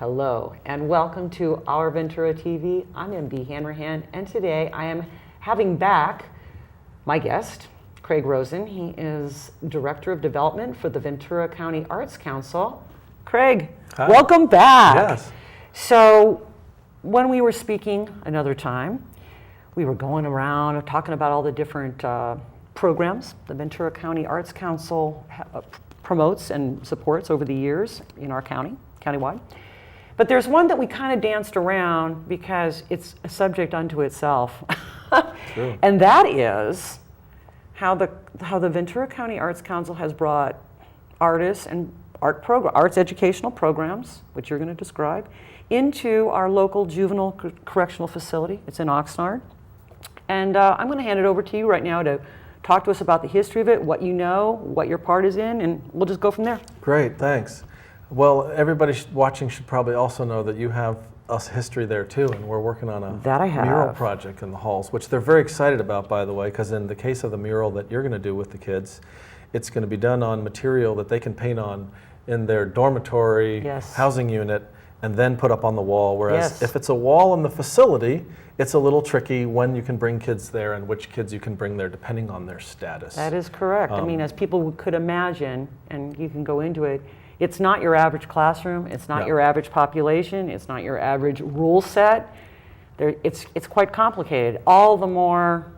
Hello and welcome to Our Ventura TV. I'm MB Hanrahan, and today I am having back my guest, Craig Rosen. He is Director of Development for the Ventura County Arts Council. Craig, Hi. Welcome back. Yes. So when we were speaking another time, we were going around talking about all the different programs the Ventura County Arts Council promotes and supports over the years in our county, countywide. But there's one that we kind of danced around because it's a subject unto itself. True. And that is how the Ventura County Arts Council has brought artists and arts educational programs, which you're going to describe, into our local juvenile correctional facility. It's in Oxnard. And I'm going to hand it over to you right now to talk to us about the history of it, what you know, what your part is in, and we'll just go from there. Great, thanks. Well, everybody watching should probably also know that you have a history there too, and we're working on a mural project in the halls, which they're very excited about, by the way, because in the case of the mural that you're going to do with the kids, it's going to be done on material that they can paint on in their dormitory housing unit and then put up on the wall, whereas if it's a wall in the facility, it's a little tricky when you can bring kids there and which kids you can bring there depending on their status. That is correct. I mean, as people could imagine, and you can go into it, it's not your average classroom, it's not your average population, it's not your average rule set. It's quite complicated. All the more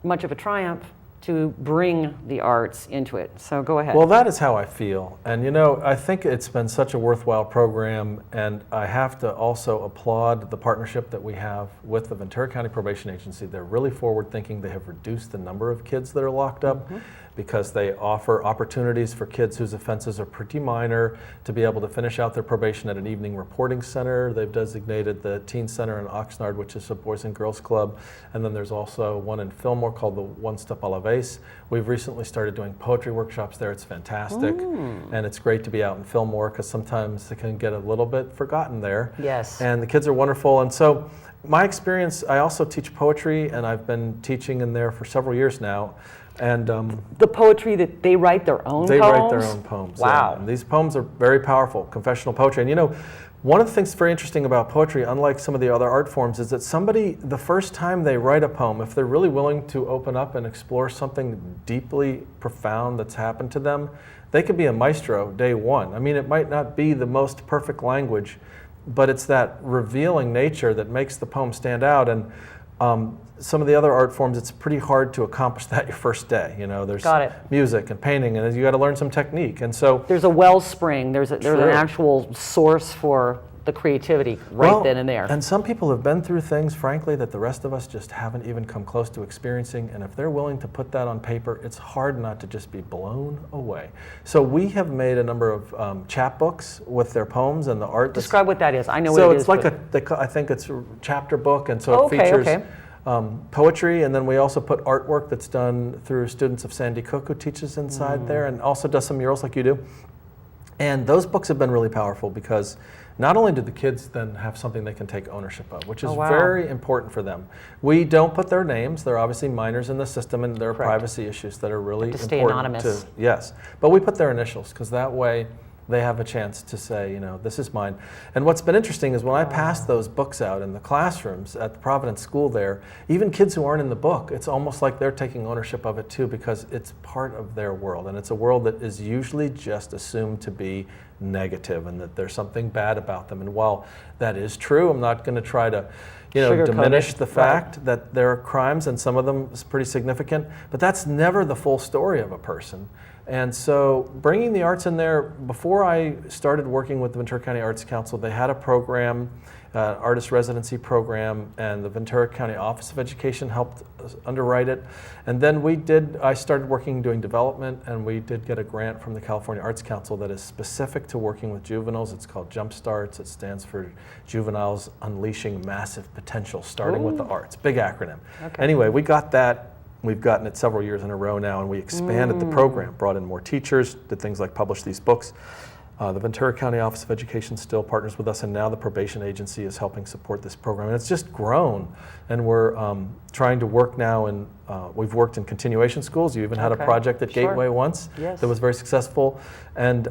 much of a triumph to bring the arts into it. So go ahead. Well, that is how I feel. And you know, I think it's been such a worthwhile program, and I have to also applaud the partnership that we have with the Ventura County Probation Agency. They're really forward thinking. They have reduced the number of kids that are locked up because they offer opportunities for kids whose offenses are pretty minor to be able to finish out their probation at an evening reporting center. They've designated the Teen Center in Oxnard, which is a Boys and Girls Club, and then there's also one in Fillmore called the One Step a la Vez. We've recently started doing poetry workshops there. It's fantastic, and it's great to be out in Fillmore because sometimes it can get a little bit forgotten there. Yes. And the kids are wonderful, and so my experience, I also teach poetry, and I've been teaching in there for several years now. And the poetry that they write their own poems? They write their own poems. Wow. Yeah. And these poems are very powerful, confessional poetry. And you know, one of the things very interesting about poetry, unlike some of the other art forms, is that somebody, the first time they write a poem, if they're really willing to open up and explore something deeply profound that's happened to them, they could be a maestro day one. I mean, it might not be the most perfect language, but it's that revealing nature that makes the poem stand out. And some of the other art forms, it's pretty hard to accomplish that your first day. You know, there's music and painting, and you got to learn some technique. And so there's a wellspring. There's an actual source for the creativity then and there. And some people have been through things, frankly, that the rest of us just haven't even come close to experiencing. And if they're willing to put that on paper, it's hard not to just be blown away. So we have made a number of chapbooks with their poems and the art. Describe what that is. I know what it is. So it's like I think it's a chapter book, and so it features poetry, and then we also put artwork that's done through students of Sandy Cook, who teaches inside there, and also does some murals like you do. And those books have been really powerful because not only do the kids then have something they can take ownership of, which is very important for them. We don't put their names. They're obviously minors in the system, and there are privacy issues that are really important. Stay anonymous. But we put their initials because that way they have a chance to say, you know, this is mine. And what's been interesting is when I pass those books out in the classrooms at the Providence School there, even kids who aren't in the book, it's almost like they're taking ownership of it too, because it's part of their world. And it's a world that is usually just assumed to be negative and that there's something bad about them. And while that is true, I'm not going to try to diminish the fact that there are crimes, and some of them is pretty significant, but that's never the full story of a person. And so bringing the arts in there, before I started working with the Ventura County Arts Council, they had a program, artist residency program, and the Ventura County Office of Education helped underwrite it. And then I started working doing development, and we did get a grant from the California Arts Council that is specific to working with juveniles. It's called Jump Starts. It stands for Juveniles Unleashing Massive Potential, starting with the arts. Big acronym. Anyway, we got that. We've gotten it several years in a row now, and we expanded the program, brought in more teachers, did things like publish these books. The Ventura County Office of Education still partners with us, and now the Probation Agency is helping support this program. And it's just grown, and we're trying to work now in, we've worked in continuation schools. You even had a project at Gateway once that was very successful. And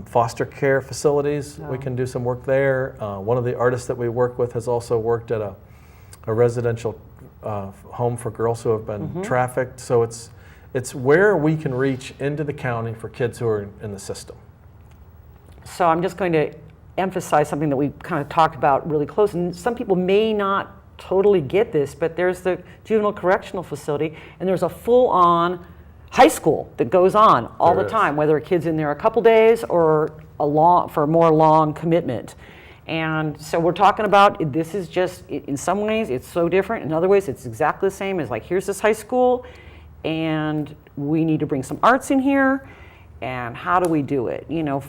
foster care facilities, we can do some work there. One of the artists that we work with has also worked at a residential home for girls who have been trafficked. So it's where we can reach into the county for kids who are in the system. So I'm just going to emphasize something that we kind of talked about really close, and some people may not totally get this, but there's the juvenile correctional facility, and there's a full-on high school that goes on all the time, whether a kid's in there a couple days or for a more long commitment. And so we're talking about, this is just, in some ways it's so different, in other ways it's exactly the same as, like, here's this high school, and we need to bring some arts in here, and how do we do it? You know,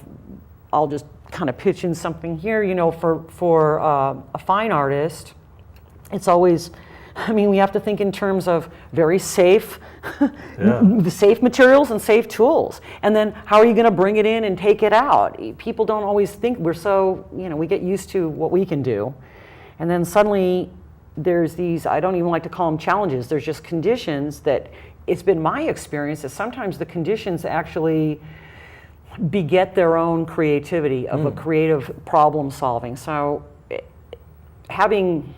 I'll just kind of pitch in something here, you know, for a fine artist, it's always, I mean, we have to think in terms of very safe, safe materials and safe tools. And then how are you going to bring it in and take it out? People don't always think, we're so, you know, we get used to what we can do. And then suddenly there's these, I don't even like to call them challenges, there's just conditions that, it's been my experience that sometimes the conditions actually beget their own creativity of a creative problem solving. So having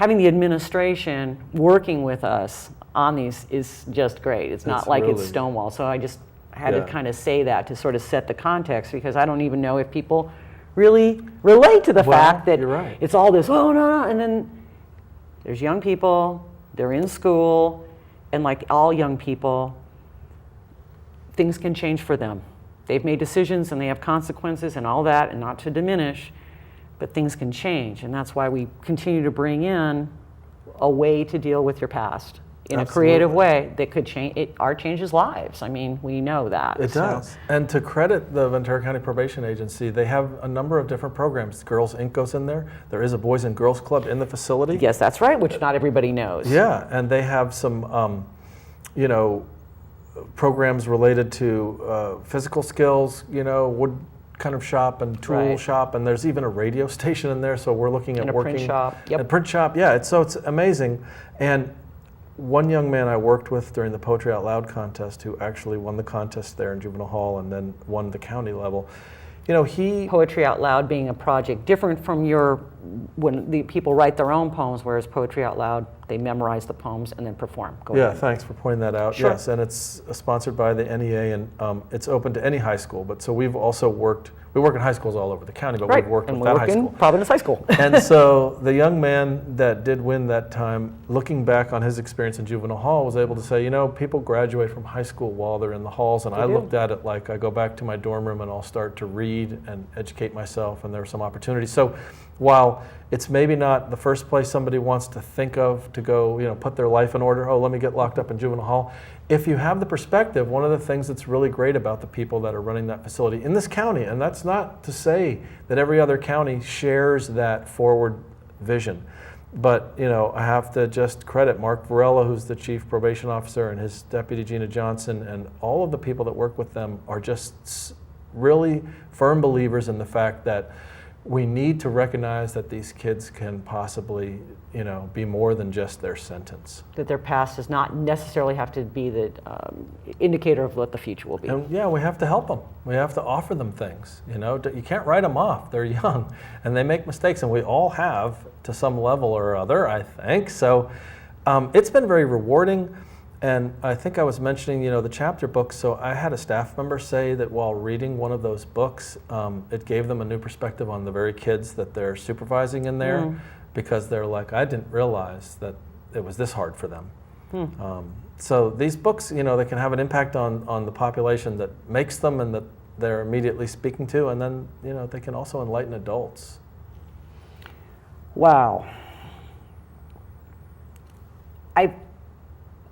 the administration working with us on these is just great. It's not like it's Stonewall. So I just had to kind of say that to sort of set the context, because I don't even know if people really relate to the fact that it's all this, oh no, and then there's young people, they're in school, and like all young people, things can change for them. They've made decisions and they have consequences and all that, and not to diminish, but things can change. And that's why we continue to bring in a way to deal with your past in a creative way that could change. Art changes lives. I mean, we know that. It does. And to credit the Ventura County Probation Agency, they have a number of different programs. Girls Inc. goes in there. There is a Boys and Girls Club in the facility. Yes, that's right, which not everybody knows. Yeah, and they have some, you know, programs related to physical skills, you know, wood kind of shop and tool shop, and there's even a radio station in there, so we're looking at working. Print shop. Yep. A print shop, yeah, it's amazing. And one young man I worked with during the Poetry Out Loud contest, who actually won the contest there in Juvenile Hall and then won the county level, you know, Poetry Out Loud being a project different from when the people write their own poems, whereas Poetry Out Loud, they memorize the poems and then perform. Go ahead. Thanks for pointing that out. Sure. Yes, and it's sponsored by the NEA, and it's open to any high school. But so we've also worked, we work in high schools all over the county, but we've worked with that high school. Providence High School. And so the young man that did win that time, looking back on his experience in Juvenile Hall, was able to say, you know, people graduate from high school while they're in the halls, and I looked at it like I go back to my dorm room and I'll start to read and educate myself, and there were some opportunities. So while it's maybe not the first place somebody wants to think of to go, you know, put their life in order, oh, let me get locked up in Juvenile Hall. If you have the perspective, one of the things that's really great about the people that are running that facility in this county, and that's not to say that every other county shares that forward vision, but, you know, I have to just credit Mark Varela, who's the chief probation officer, and his deputy Gina Johnson, and all of the people that work with them are just really firm believers in the fact that we need to recognize that these kids can possibly, you know, be more than just their sentence. That their past does not necessarily have to be the indicator of what the future will be. And yeah, we have to help them. We have to offer them things. You know, you can't write them off. They're young, and they make mistakes, and we all have to some level or other, I think. So it's been very rewarding. And I think I was mentioning, you know, the chapter books. So I had a staff member say that while reading one of those books, it gave them a new perspective on the very kids that they're supervising in there, because they're like, I didn't realize that it was this hard for them. So these books, you know, they can have an impact on the population that makes them and that they're immediately speaking to, and then, you know, they can also enlighten adults. Wow.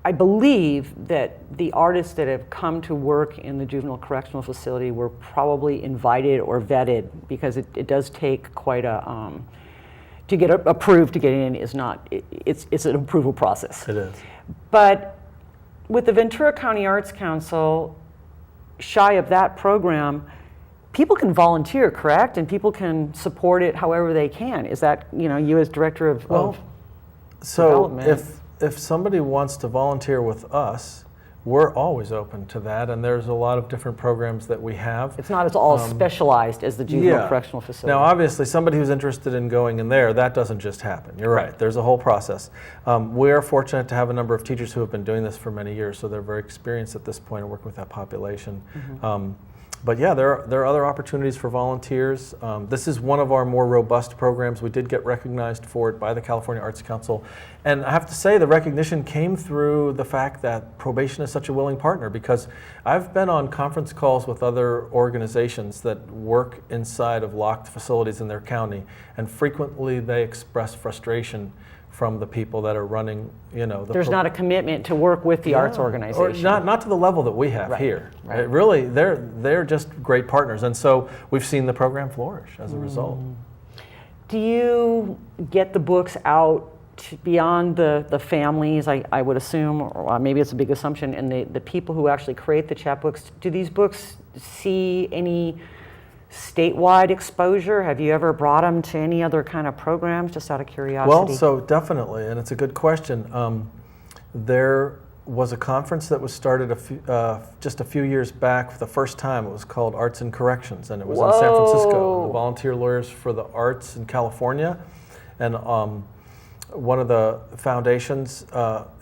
I believe that the artists that have come to work in the juvenile correctional facility were probably invited or vetted, because it does take quite a, to get approved to get in is not, it's an approval process. It is. But with the Ventura County Arts Council, shy of that program, people can volunteer, correct? And people can support it however they can. Is that, you as director of So development? if somebody wants to volunteer with us, we're always open to that, and there's a lot of different programs that we have. It's not as all specialized as the juvenile correctional facility. Now, obviously, somebody who's interested in going in there, that doesn't just happen. You're right. There's a whole process. We are fortunate to have a number of teachers who have been doing this for many years, so they're very experienced at this point in working with that population. But yeah, there are other opportunities for volunteers. This is one of our more robust programs. We did get recognized for it by the California Arts Council. And I have to say the recognition came through the fact that probation is such a willing partner, because I've been on conference calls with other organizations that work inside of locked facilities in their county, and frequently they express frustration from the people that are running, There's not a commitment to work with the arts organization. Or not to the level that we have here. Right. Really, they're just great partners, and so we've seen the program flourish as a result. Do you get the books out beyond the families, I would assume, or maybe it's a big assumption, and the people who actually create the chapbooks? Do these books see any statewide exposure? Have you ever brought them to any other kind of programs, just out of curiosity? Well, so definitely, and it's a good question. There was a conference that was started just a few years back for the first time. It was called Arts and Corrections, and it was in San Francisco. The Volunteer Lawyers for the Arts in California, and one of the foundations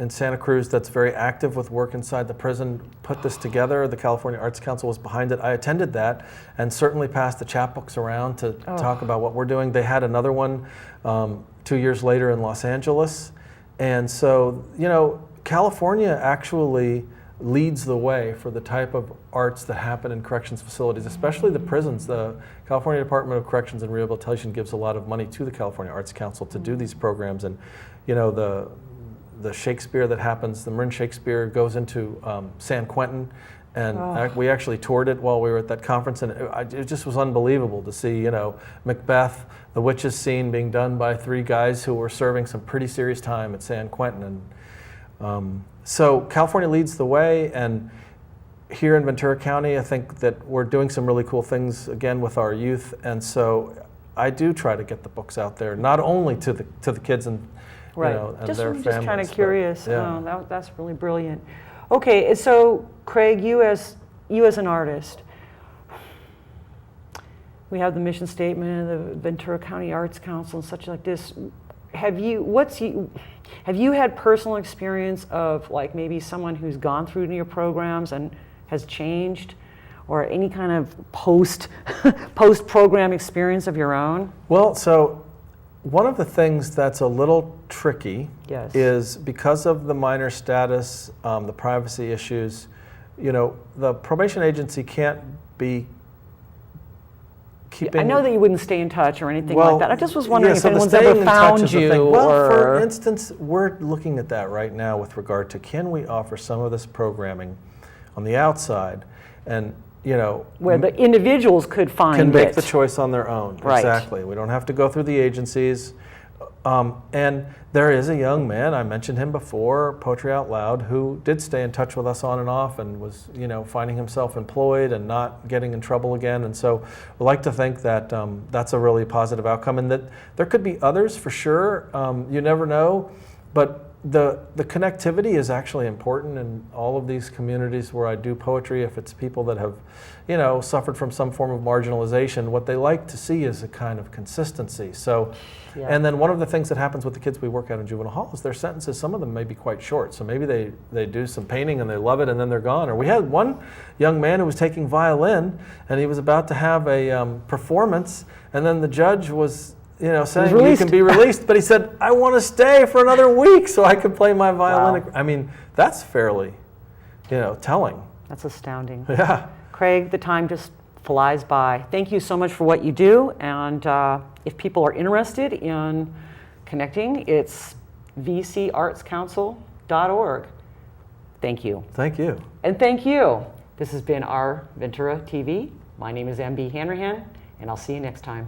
in Santa Cruz that's very active with work inside the prison put this together. The California Arts Council was behind it. I attended that and certainly passed the chapbooks around to talk about what we're doing. They had another one 2 years later in Los Angeles. And so, California actually leads the way for the type of arts that happen in corrections facilities, especially the prisons. The California Department of Corrections and Rehabilitation gives a lot of money to the California Arts Council to do these programs. And the Shakespeare that happens, the Marin Shakespeare goes into San Quentin, and we actually toured it while we were at that conference, and it just was unbelievable to see, Macbeth, the witches scene being done by three guys who were serving some pretty serious time at San Quentin. And so California leads the way, and here in Ventura County, I think that we're doing some really cool things again with our youth, and so I do try to get the books out there, not only to the kids and and their families. Just kind of curious. Yeah. That's really brilliant. Okay, so Craig, you as an artist, we have the mission statement of the Ventura County Arts Council and such like this. Have you had personal experience of like maybe someone who's gone through your programs and has changed, or any kind of post program experience of your own? Well, so one of the things that's a little tricky is because of the minor status, the privacy issues, the probation agency can't be keeping... I know that you wouldn't stay in touch or anything like that. I just was wondering if anyone's staying ever in touch found is the you. thing. Well, for instance, we're looking at that right now with regard to, can we offer some of this programming on the outside, and where the individuals could find can make the choice on their own. Right. Exactly. We don't have to go through the agencies. And there is a young man, I mentioned him before, Poetry Out Loud, who did stay in touch with us on and off, and was finding himself employed and not getting in trouble again. And so we like to think that that's a really positive outcome, and that there could be others for sure. You never know, but the connectivity is actually important in all of these communities where I do poetry. If it's people that have suffered from some form of marginalization, what they like to see is a kind of consistency. So and then one of the things that happens with the kids we work at in juvenile hall is their sentences, some of them may be quite short. So maybe they do some painting and they love it and then they're gone. Or we had one young man who was taking violin, and he was about to have a performance, and then the judge was saying you can be released, but he said, I want to stay for another week so I can play my violin. Wow. I mean, that's fairly, telling. That's astounding. Yeah. Craig, the time just flies by. Thank you so much for what you do, and if people are interested in connecting, it's vcartscouncil.org. Thank you. Thank you. And thank you. This has been Our Ventura TV. My name is MB Hanrahan, and I'll see you next time.